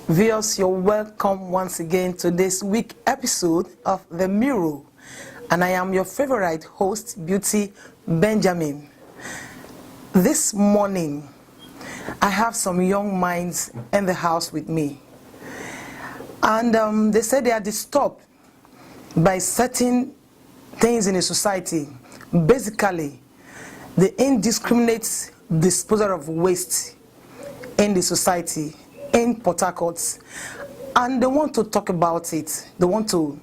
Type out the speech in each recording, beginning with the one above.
Viewers, you're welcome once again to this week episode of The Mirror, and I am your favorite host, Beauty Benjamin. This morning, I have some young minds in the house with me, and they say they are disturbed by certain things in the society, basically the indiscriminate disposal of waste in the society in Port Harcourt, and they want to talk about it. They want to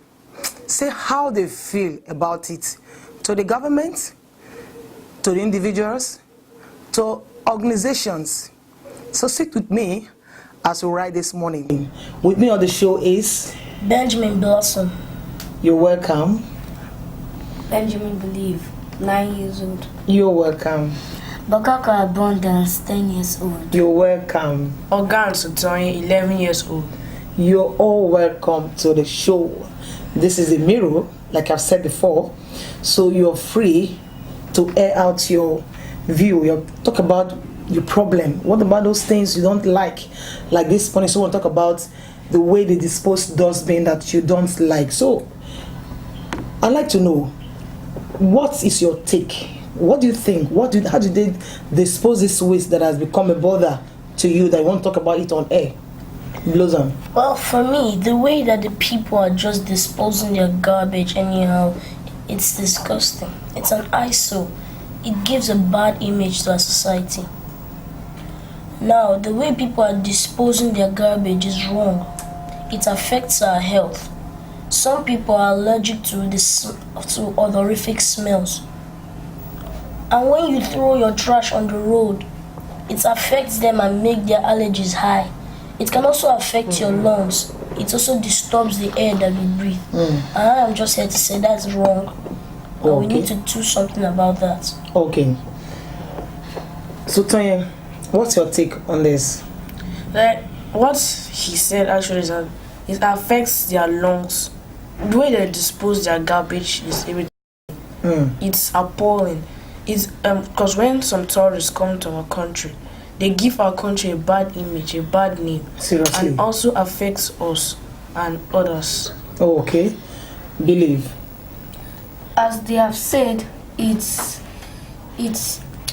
say how they feel about it to the government, to the individuals, to organizations. So sit with me as we ride this morning. With me on the show is Benjamin Blossom. You're welcome. Benjamin Believe, 9 years old. You're welcome. Bakaka Abundance, 10 years old. You're welcome. Organ Sotoyin, 11 years old. You're all welcome to the show. This is a mirror, like I've said before, so you're free to air out your view. You talk about your problem. What about those things you don't like this morning? So we'll talk about the way they dispose dustbin that you don't like. So I'd like to know, what is your take? What do you think? How do they dispose this waste that has become a bother to you that you want to talk about it on air? Blossom. Well, for me, the way that the people are just disposing their garbage anyhow, it's disgusting. It's an eyesore. It gives a bad image to our society. Now, the way people are disposing their garbage is wrong. It affects our health. Some people are allergic to odorific smells. And when you throw your trash on the road, it affects them and make their allergies high. It can also affect your lungs. It also disturbs the air that we breathe. And I am just here to say that's wrong. And we need to do something about that. Okay. So Toyin, what's your take on this? Like what he said actually is that it affects their lungs. The way they dispose their garbage is irritating. It's appalling. It's because when some tourists come to our country, they give our country a bad image, a bad name. Seriously. And also affects us and others. Oh, okay. Believe. As they have said, it's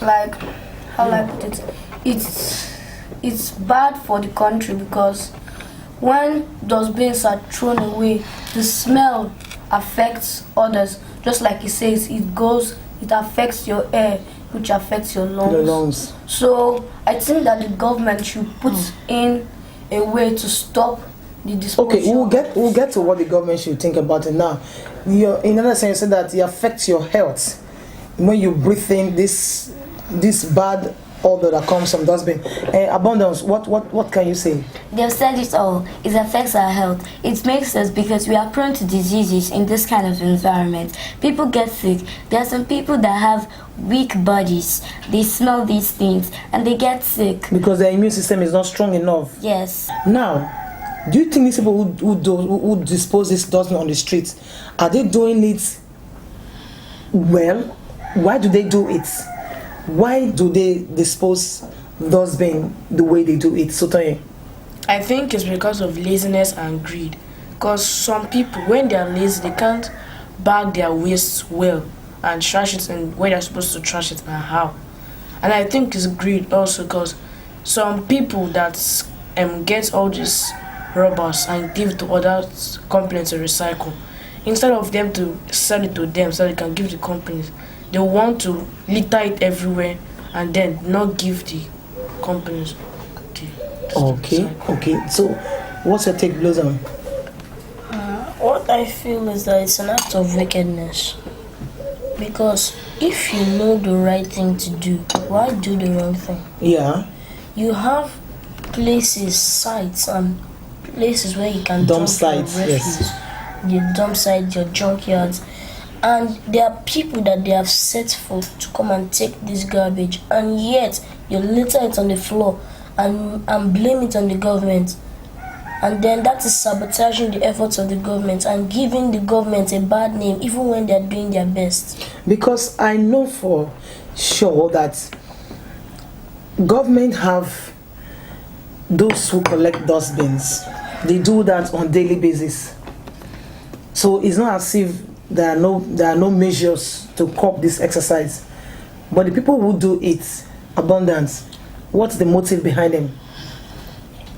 like, how do I put it? It's bad for the country because when dustbins are thrown away, the smell affects others. Just like he says, it affects your air, which affects your lungs. So I think that the government should put in a way to stop the disposal. Okay, we'll get to what the government should think about it now. In another sense, you said that it affects your health when you breathe in this bad odor that comes from dustbin. Abundance, what can you say? They've said it all. It affects our health. It makes us, because we are prone to diseases in this kind of environment. People get sick. There are some people that have weak bodies. They smell these things and they get sick. Because their immune system is not strong enough. Yes. Now, do you think these people who dispose this dustbin on the streets, are they doing it well? Why do they do it? Why do they dispose dustbin the way they do it? So I think it's because of laziness and greed. Because some people, when they are lazy, they can't bag their waste well and trash it in where they're supposed to trash it and how. And I think it's greed also because some people that get all these rubbers and give to other companies to recycle, instead of them to sell it to them so they can give the companies, they want to litter it everywhere and then not give the companies. Okay. So, what's your take, Blossom? What I feel is that it's an act of wickedness. Because if you know the right thing to do, why do the wrong thing? Yeah. You have places, sites, and places where you can dump dump sites, your refuse. yes. Your dump sites, your junkyards. And there are people that they have set for to come and take this garbage, and yet you litter it on the floor and blame it on the government. And then that is sabotaging the efforts of the government and giving the government a bad name even when they're doing their best. Because I know for sure that government have those who collect dustbins, they do that on daily basis. So it's not as if there are no measures to curb this exercise. But the people who do it, abundance, what's the motive behind them?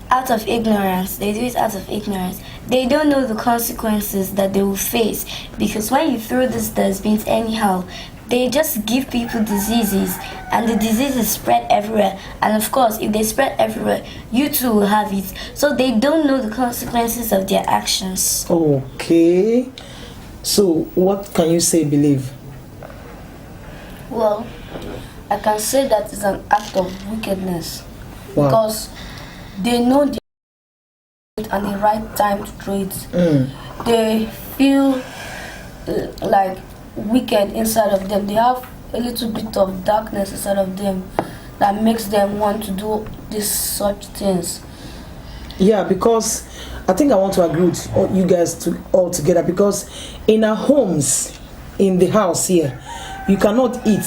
Out of ignorance. They do it out of ignorance. They don't know the consequences that they will face, because when you throw these dustbins anyhow, they just give people diseases, and the diseases spread everywhere. And of course, if they spread everywhere, you too will have it. So they don't know the consequences of their actions. Okay. So what can you say, Believe? Well, I can say that it's an act of wickedness. Wow. Because they know the and the right time to throw it. They feel like wicked inside of them. They have a little bit of darkness inside of them that makes them want to do these such things. Yeah, because I think I want to agree with you guys all together, because in our homes, in the house here, you cannot eat.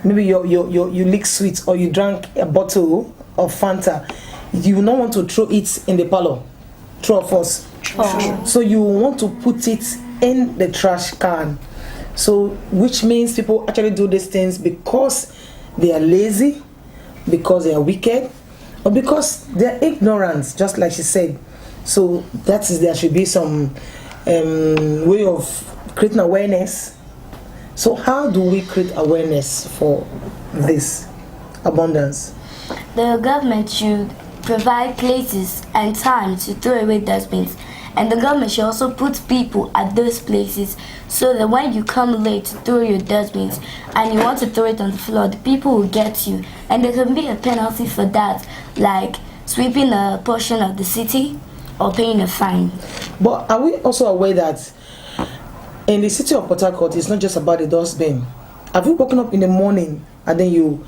Maybe you lick sweet, or you drank a bottle of Fanta. You will not want to throw it in the parlor. True or false? True. So you want to put it in the trash can. So which means people actually do these things because they are lazy, because they are wicked, or because they are ignorant, just like she said. So there should be some way of creating awareness. So how do we create awareness for this abundance? The government should provide places and time to throw away dustbins, and the government should also put people at those places, so that when you come late to throw your dustbins and you want to throw it on the floor, the people will get you, and there can be a penalty for that, like sweeping a portion of the city or paying a fine. But are we also aware that in the city of Port Harcourt, it's not just about the dustbin? Have you woken up in the morning and then you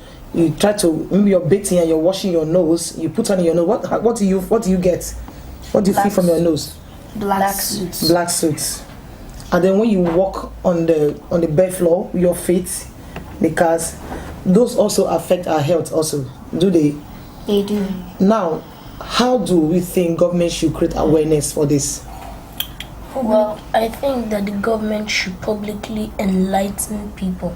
try to, maybe you're bathing and you're washing your nose, you put on your nose, what do you get? What do you feel from your nose? Black suits. Black suits. And then when you walk on the bed floor, your feet, the cars, those also affect our health also, do they? They do. Now, how do we think government should create awareness for this? Well, I think that the government should publicly enlighten people,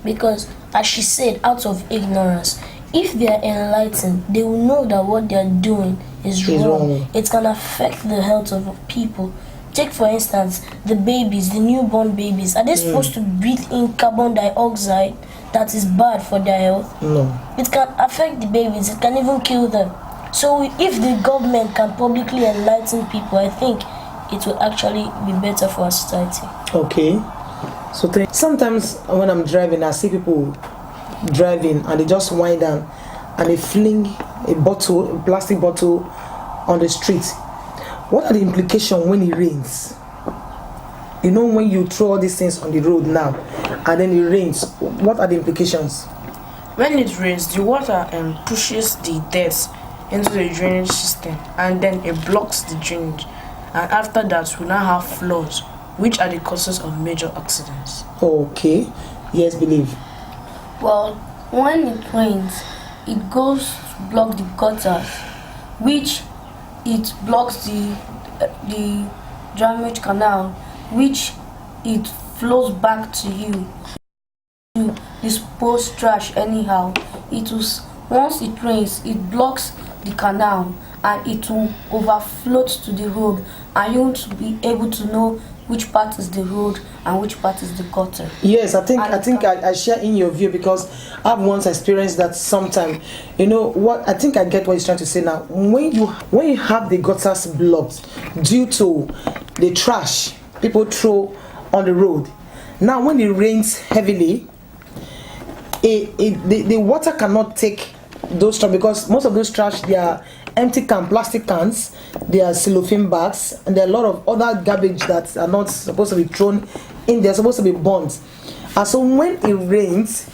because as she said, out of ignorance, if they are enlightened, they will know that what they are doing is wrong. It can affect the health of people. Take for instance the babies, the newborn babies. Are they supposed to breathe in carbon dioxide that is bad for their health? No. It can affect the babies, it can even kill them. So if the government can publicly enlighten people, I think it will actually be better for our society. Okay. So sometimes when I'm driving, I see people driving and they just wind down and they fling a plastic bottle on the street. What are the implications when it rains? You know, when you throw all these things on the road now and then it rains, what are the implications? When it rains, the water pushes the dirt into the drainage system, and then it blocks the drainage. And after that, we now have floods, which are the causes of major accidents. Okay. Yes, Believe. Well, when it rains, it goes to block the gutters, which it blocks the drainage canal, which it flows back to you. You dispose trash anyhow. Once it rains, it blocks the canal and it will overflow to the road, and you won't be able to know which part is the road and which part is the gutter. Yes, I think I share in your view, because I've once experienced that sometime. You know what? I think I get what he's trying to say now. When you have the gutters blocked due to the trash people throw on the road, now when it rains heavily, the water cannot take those trash, because most of those trash, they are empty plastic cans, they are cellophane bags, and there are a lot of other garbage that are not supposed to be thrown in. They're supposed to be burnt. And so when it rains,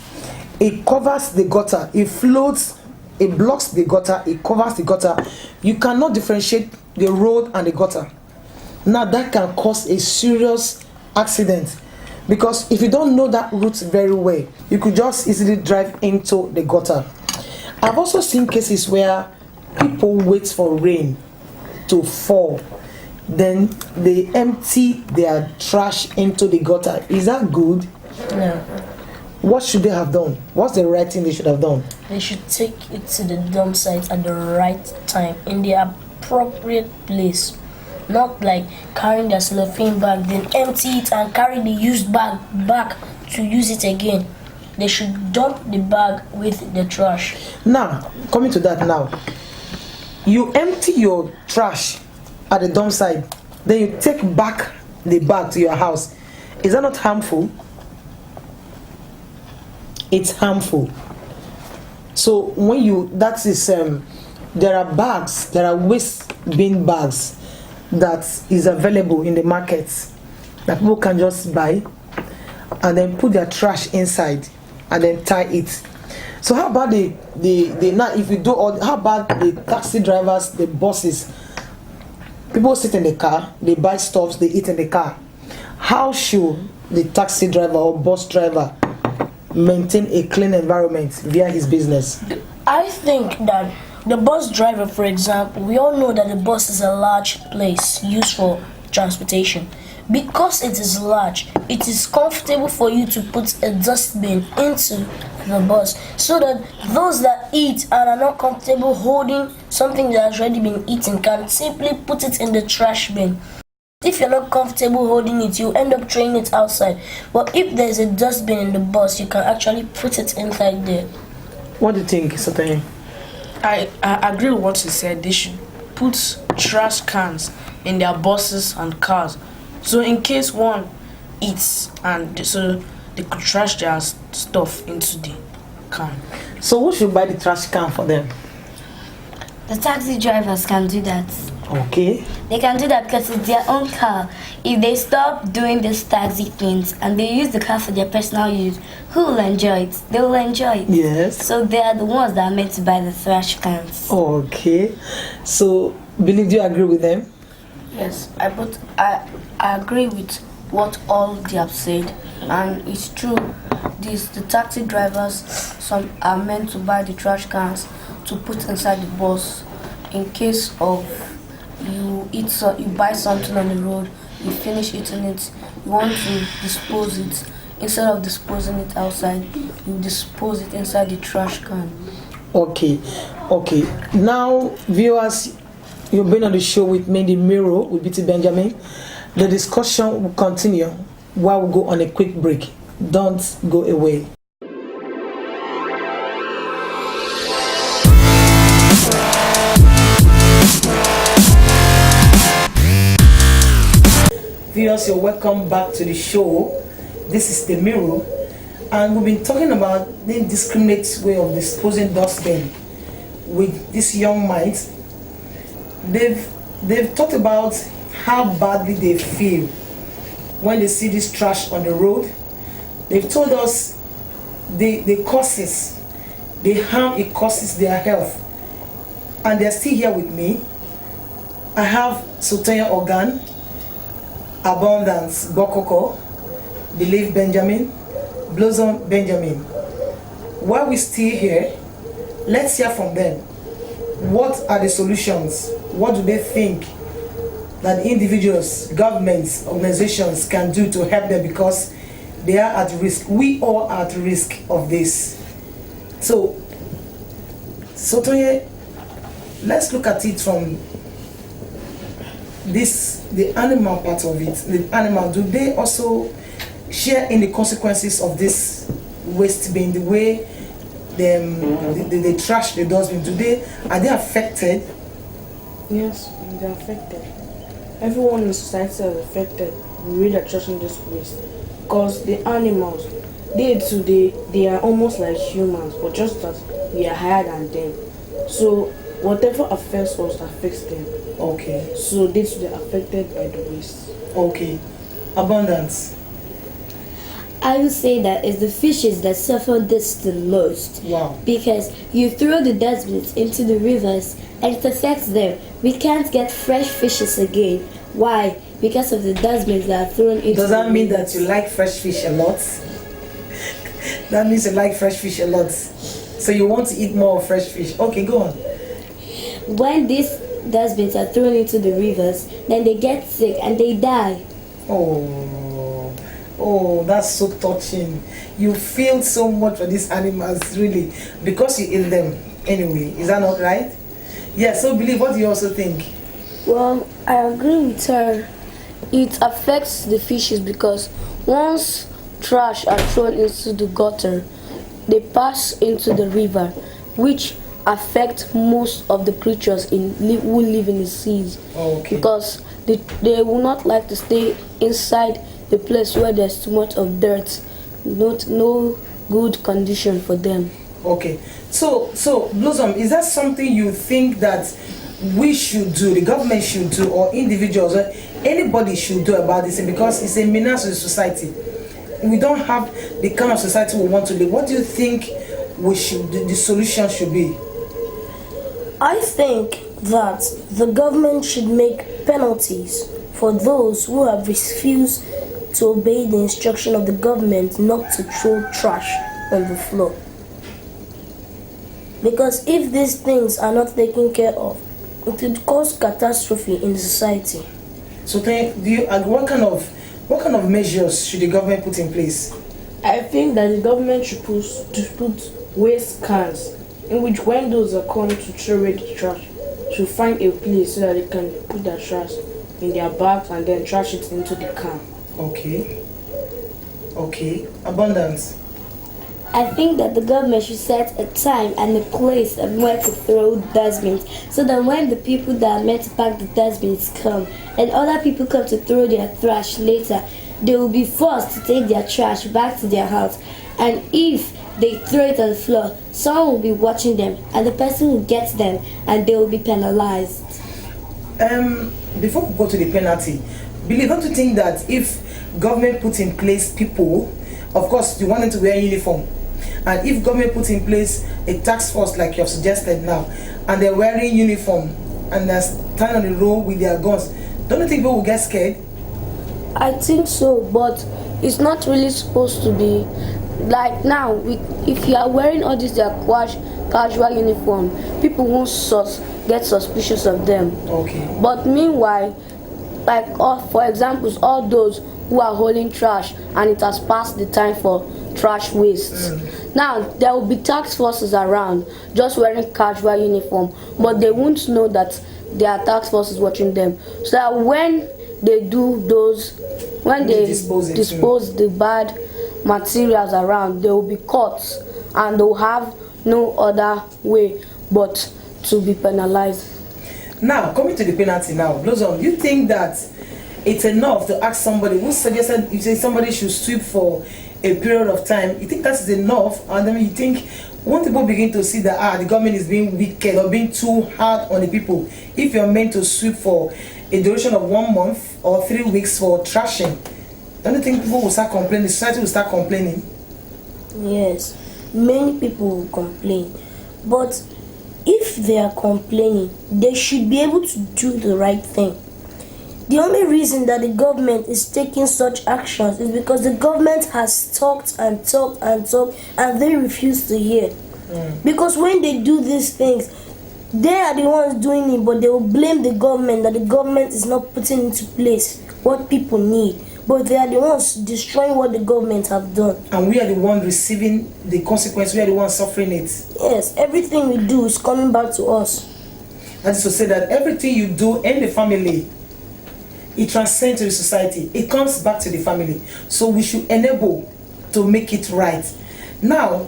it covers the gutter, it floats, it blocks the gutter, it covers the gutter. You cannot differentiate the road and the gutter. Now that can cause a serious accident, because if you don't know that route very well, you could just easily drive into the gutter. I've also seen cases where people wait for rain to fall, then they empty their trash into the gutter. Is that good? No. What should they have done? What's the right thing they should have done? They should take it to the dump site at the right time, in the appropriate place. Not like carrying their cellophane bag, then empty it and carry the used bag back to use it again. They should dump the bag with the trash. Now, coming to that now. You empty your trash at the dump site, then you take back the bag to your house. Is that not harmful? It's harmful. So when you, that is, there are bags, there are waste bin bags that is available in the market that people can just buy and then put their trash inside and then tie it. So how about the now if you do all, how about the taxi drivers, the buses? People sit in the car, they buy stuff, they eat in the car. How should the taxi driver or bus driver maintain a clean environment via his business? I think that the bus driver, for example, we all know that the bus is a large place used for transportation. Because it is large, it is comfortable for you to put a dustbin into the bus so that those that eat and are not comfortable holding something that has already been eaten can simply put it in the trash bin. If you're not comfortable holding it, you end up throwing it outside. But if there's a dustbin in the bus, you can actually put it inside there. What do you think, Satani? I agree with what you said. They should put trash cans in their buses and cars. So in case one eats, and so they could trash their stuff into the can. So who should buy the trash can for them? The taxi drivers can do that. Okay. They can do that because it's their own car. If they stop doing these taxi things and they use the car for their personal use, who will enjoy it? They will enjoy it. Yes. So they are the ones that are meant to buy the trash cans. Okay. So, Billy, do you agree with them? Yes, I agree with what all they have said, and it's true. The taxi drivers, some are meant to buy the trash cans to put inside the bus in case of you buy something on the road, you finish eating it, you want to dispose it. Instead of disposing it outside, you dispose it inside the trash can. Okay. Now, viewers, you've been on the show with me, The Mirror, with BT Benjamin. The discussion will continue while we go on a quick break. Don't go away. Viewers, you're welcome back to the show. This is The Mirror, and we've been talking about the indiscriminate way of disposing dustbin with these young minds. They've talked about how badly they feel when they see this trash on the road. They've told us the causes, the harm it causes their health, and they're still here with me. I have Sultana Organ, Abundance Bokoko, Believe Benjamin, Blossom Benjamin. While we're still here, let's hear from them. What are the solutions? What do they think that individuals, governments, organizations can do to help them, because they are at risk. We all are at risk of this. So Toye, let's look at it from the animal part of it. The animal, do they also share in the consequences of this waste bin, the way they trash the dustbin? Are they affected? Yes, they're affected. Everyone in society is affected with the trashing this waste, because the animals, they are almost like humans, but just that we are higher than them. So whatever affects us affects them. Okay. So they are affected by the waste. Okay. Abundance. I would say that it's the fishes that suffer this the most. Wow. Because you throw the dustbins into the rivers and it affects them. We can't get fresh fishes again. Why? Because of the dustbins that are thrown into Does that the mean rivers. that you like fresh fish a lot? That means you like fresh fish a lot. So you want to eat more of fresh fish. Okay, go on. when these dustbins are thrown into the rivers, then they get sick and they die. Oh, that's so touching. You feel so much for these animals, really, because you eat them anyway. Is that not right? Yeah, so Believe, what do you also think? Well, I agree with her. It affects the fishes because once trash are thrown into the gutter, they pass into the river, which affect most of the creatures who live in the seas. Okay. Because they will not like to stay inside the place where there's too much of dirt, no good condition for them. Okay. So Blossom, is that something you think that we should do, the government should do, or individuals, or anybody should do about this thing? Because it's a menace to the society. We don't have the kind of society we want to live. What do you think the solution should be? I think that the government should make penalties for those who have refused to obey the instruction of the government not to throw trash on the floor. Because if these things are not taken care of, it would cause catastrophe in the society. So what kind of measures should the government put in place? I think that the government should put waste cans in which when those are come to throw away the trash, should find a place so that they can put their trash in their bags and then trash it into the can. Okay. Abundance. I think that the government should set a time and a place of where to throw dustbins, so that when the people that are meant to pack the dustbins come and other people come to throw their trash later, they will be forced to take their trash back to their house. And if they throw it on the floor, someone will be watching them and the person will get them and they will be penalized. Before we go to the penalty, Believe, don't you think that if government put in place people, of course you want them to wear uniform, and if government put in place a task force like you have suggested now, and they're wearing uniform and they're standing on the road with their guns, don't you think people will get scared? I think so, but it's not really supposed to be like now. If you are wearing all this their casual uniform, people won't get suspicious of them. Okay. But meanwhile, for example, all those who are hauling trash and it has passed the time for trash waste. Now there will be task forces around just wearing casual uniform, but they won't know that there are task forces watching them. So that when they dispose the bad materials around, they will be caught and they will have no other way but to be penalized. Now, coming to the penalty now, Blossom, you think that it's enough to ask somebody who suggested you say somebody should sweep for a period of time? You think that is enough? And then you think when people begin to see that the government is being wicked or being too hard on the people, if you're meant to sweep for a duration of 1 month or 3 weeks for trashing, don't you think people will start complaining? Society will start complaining? Yes, many people will complain, but if they are complaining, they should be able to do the right thing. The only reason that the government is taking such actions is because the government has talked and they refuse to hear. Because when they do these things, they are the ones doing it, but they will blame the government that the government is not putting into place what people need. But they are the ones destroying what the government have done. And we are the ones receiving the consequence, we are the ones suffering it. Yes, everything we do is coming back to us. That is to say that everything you do in the family, it transcends to the society. It comes back to the family. So we should enable to make it right. Now,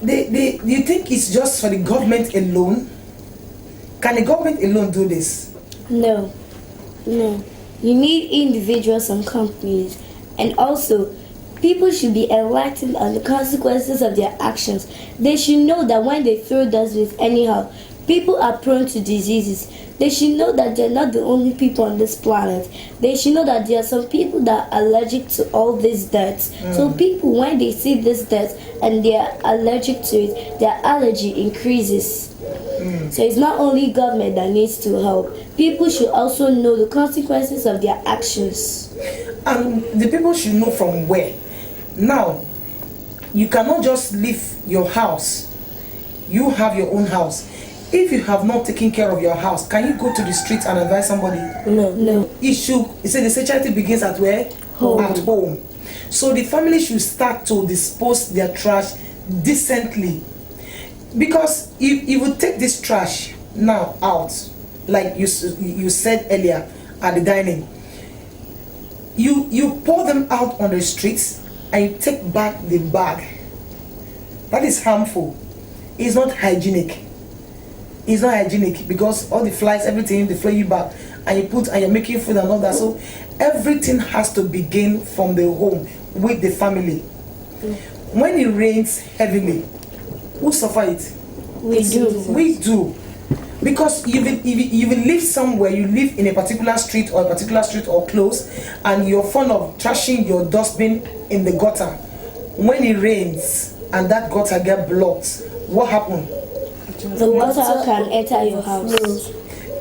do you think it's just for the government alone? Can the government alone do this? No. You need individuals and companies, and also people should be enlightened on the consequences of their actions. They should know that when they throw dustbins anyhow, people are prone to diseases. They should know that they're not the only people on this planet. They should know that there are some people that are allergic to all this dirt. So people, when they see this dirt and they are allergic to it, their allergy increases. So it's not only government that needs to help. People should also know the consequences of their actions. And the people should know from where. Now, you cannot just leave your house. You have your own house. if you have not taken care of your house, can you go to the street and advise somebody? No. The charity begins at where? Home. At home. So the family should start to dispose their trash decently. Because if you take this trash now out, like you said earlier at the dining, you pour them out on the streets and you take back the bag. That is harmful. It's not hygienic. It's not hygienic because all the flies, everything, they fly you back, and you're making food and all that. So everything has to begin from the home with the family. When it rains heavily, who suffer it? We do. Because you will live somewhere, you live in a particular street or close, and you're fond of trashing your dustbin in the gutter. When it rains and that gutter get blocked, what happens? The water can enter your house.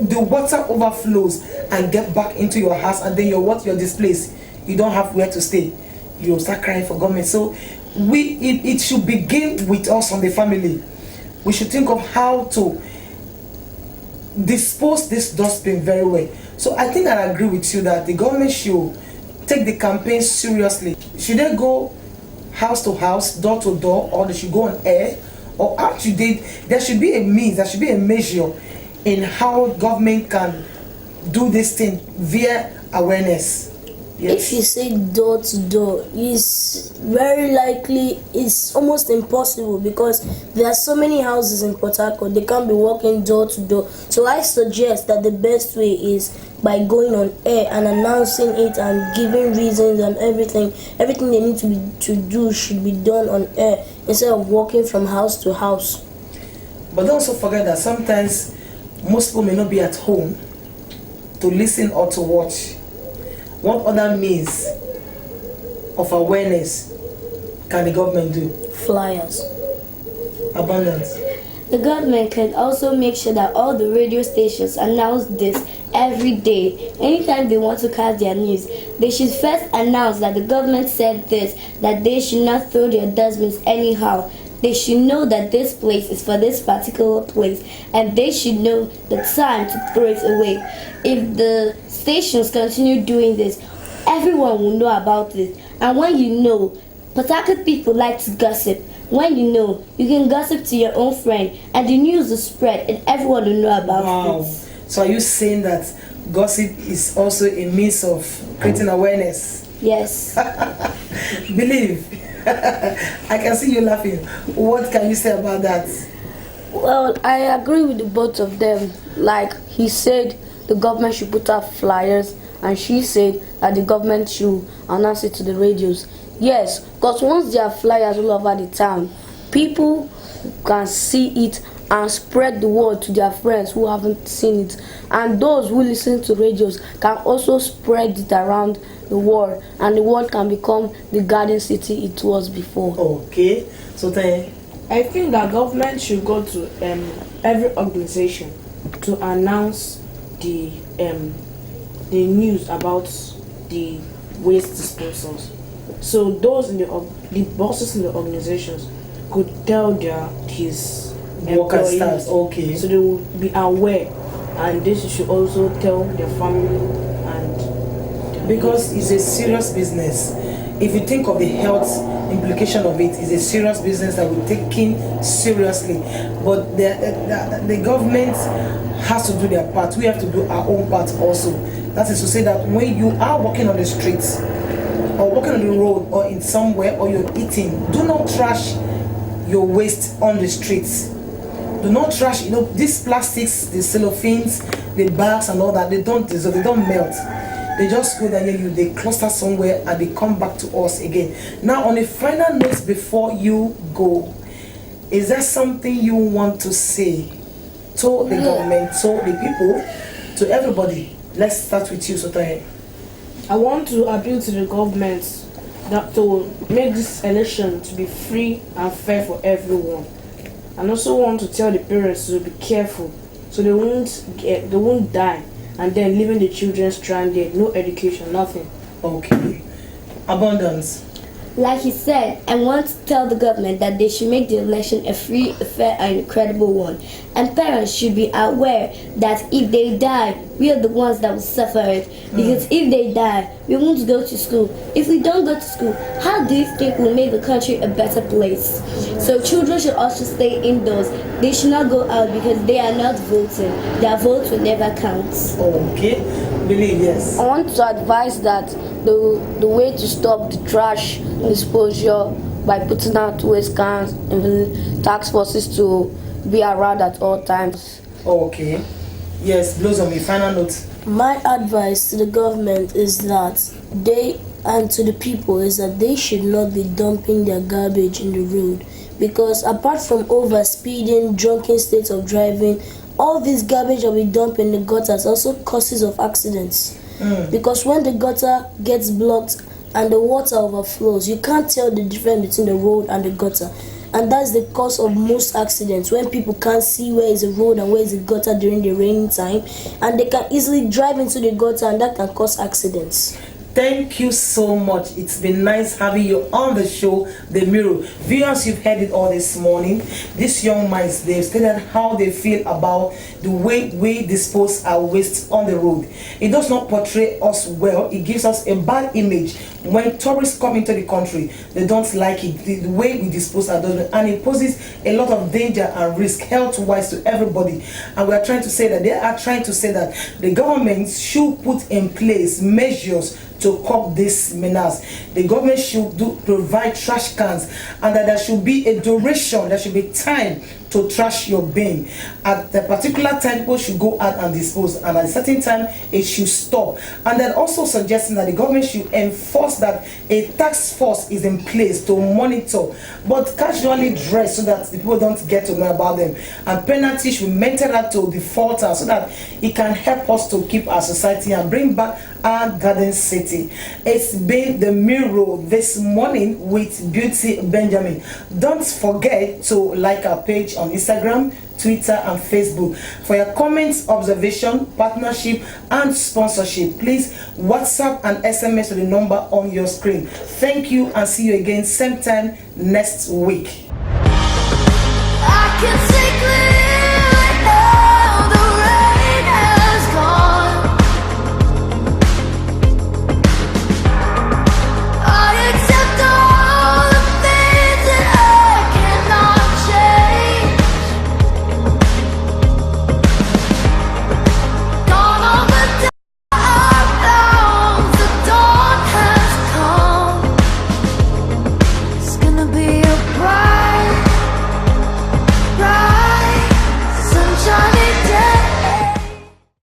The water overflows and get back into your house, and then you're displaced. You don't have where to stay. You start crying for government. So it should begin with us on the family. We should think of how to dispose this dustbin very well. So I think I agree with you that the government should take the campaign seriously. Should they go house to house, door to door, or they should go on air? Or actually, there should be a means, there should be a measure in how government can do this thing via awareness. Yes. If you say door to door, it's very likely, it's almost impossible because there are so many houses in Port Harcourt, they can't be walking door to door. So I suggest that the best way is by going on air and announcing it and giving reasons and everything they need to do should be done on air instead of walking from house to house. But don't also forget that sometimes most people may not be at home to listen or to watch. What other means of awareness can the government do? Flyers. Abundance. The government can also make sure that all the radio stations announce this every day. Anytime they want to cast their news, they should first announce that the government said this, that they should not throw their dustbins anyhow. They should know that this place is for this particular place, and they should know the time to throw it away. If the stations continue doing this, everyone will know about this. And when you know, Port Harcourt people like to gossip. When you know, you can gossip to your own friend, and the news will spread, and everyone will know about it. So are you saying that gossip is also a means of creating awareness? Yes. Believe. I can see you laughing. What can you say about that? Well, I agree with the both of them. Like he said, the government should put out flyers, and she said that the government should announce it to the radios. Yes, because once there are flyers all over the town, people can see it and spread the word to their friends who haven't seen it, and those who listen to radios can also spread it around the world, and the world can become the garden city it was before. Okay, so then I think that government should go to every organization to announce the news about the waste disposals. So those in the bosses in the organizations could tell his workers, employees. okay. So they will be aware, and this should also tell their family because it's a serious business. If you think of the health implication of it, it's a serious business that we're taking seriously. But the government has to do their part. We have to do our own part also. That is to say that when you are walking on the streets or walking on the road or in somewhere or you're eating, do not trash your waste on the streets. Do not trash, these plastics, the cellophanes, the bags and all that, they don't dissolve, they don't melt. They just go there, they cluster somewhere and they come back to us again. Now, on a final note before you go, is there something you want to say to the government, to the people, to everybody? Let's start with you, Sotahe. I want to appeal to the government that to make this election to be free and fair for everyone. And also want to tell the parents to be careful so they won't die and then leaving the children stranded, no education, nothing. Okay. Abundance. Like he said, I want to tell the government that they should make the election a free, fair, and credible one. And parents should be aware that if they die, we are the ones that will suffer it. Because if they die, we won't go to school. If we don't go to school, how do you think we'll make the country a better place? So children should also stay indoors. They should not go out because they are not voting. Their vote will never count. Okay, believe yes. I want to advise that the way to stop the trash disposal by putting out waste cans and the task forces to be around at all times. Okay. Yes, Blossom, your final note. My advice to the government is that they and to the people is that they should not be dumping their garbage in the road, because apart from overspeeding, drunken states of driving, all this garbage that we dump in the gutters also causes of accidents. Because when the gutter gets blocked and the water overflows, you can't tell the difference between the road and the gutter. And that's the cause of most accidents, when people can't see where is the road and where is the gutter during the raining time, and they can easily drive into the gutter, and that can cause accidents. Thank you so much. It's been nice having you on the show, The Mirror. Viewers, you've heard it all this morning. These young minds, they've stated how they feel about the way we dispose our waste on the road. It does not portray us well. It gives us a bad image. When tourists come into the country, they don't like it, the way we dispose our dustbin, and it poses a lot of danger and risk health-wise to everybody. And we are trying to say that the government should put in place measures to curb this menace. The government should provide trash cans, and that there should be a duration, there should be time to trash your bin. At the particular time, people should go out and dispose, and at a certain time it should stop. And then also suggesting that the government should enforce that a task force is in place to monitor, but casually dress so that the people don't get to know about them. And penalties should mentor that to defaulters so that it can help us to keep our society and bring back our garden city. It's been The Mirror this morning with Beauty Benjamin. Don't forget to like our page on Instagram, Twitter, and Facebook. For your comments, observation, partnership, and sponsorship, please WhatsApp and SMS to the number on your screen. Thank you, and see you again same time next week. I can take